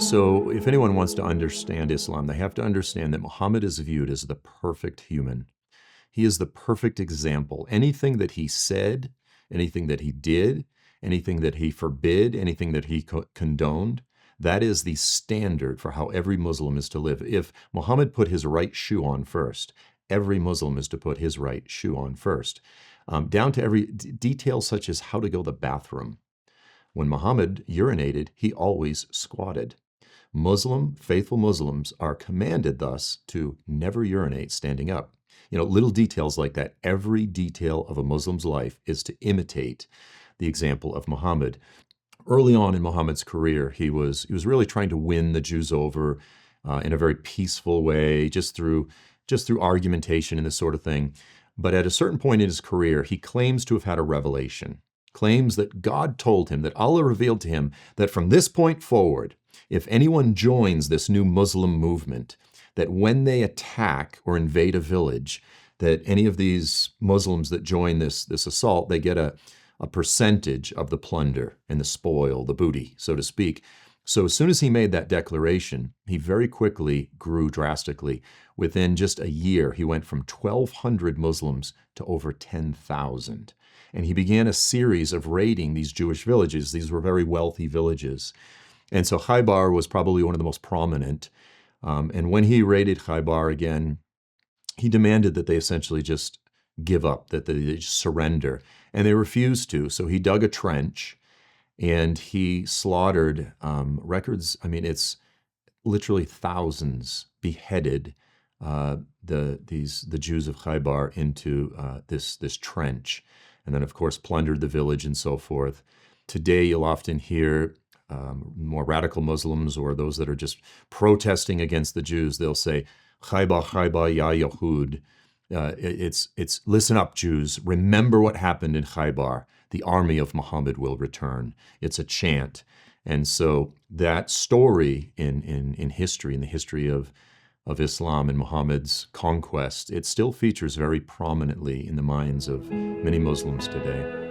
So if anyone wants to understand Islam, they have to understand that Muhammad is viewed as the perfect human. He is the perfect example. Anything that he said, anything that he did, anything that he forbid, anything that he condoned, that is the standard for how every Muslim is to live. If Muhammad put his right shoe on first, every Muslim is to put his right shoe on first, down to every detail such as how to go to the bathroom. When Muhammad urinated, he always squatted. Faithful Muslims are commanded thus to never urinate standing up. Little details like that. Every detail of a Muslim's life is to imitate the example of Muhammad. Early on in Muhammad's career, he was really trying to win the Jews over in a very peaceful way, just through argumentation and this sort of thing. But at a certain point in his career, he claims to have had a revelation, claims that God told him, that Allah revealed to him that from this point forward, if anyone joins this new Muslim movement, that when they attack or invade a village, that any of these Muslims that join this assault, they get a percentage of the plunder and the spoil, the booty, so to speak. So as soon as he made that declaration, he very quickly grew drastically. Within just a year, he went from 1,200 Muslims to over 10,000. And he began a series of raiding these Jewish villages. These were very wealthy villages. And so Khaybar was probably one of the most prominent. And when he raided Khaybar again, he demanded that they essentially just give up, that they just surrender. And they refused to. So he dug a trench and he slaughtered records. I mean, it's literally thousands beheaded the Jews of Khaybar into this trench. And then, of course, plundered the village and so forth. Today, you'll often hear more radical Muslims or those that are just protesting against the Jews, they'll say, Khaybar, Khaybar, ya Yahud. It's listen up, Jews. Remember what happened in Khaybar. The army of Muhammad will return. It's a chant. And so that story in history, in the history of Islam and Muhammad's conquest, it still features very prominently in the minds of many Muslims today.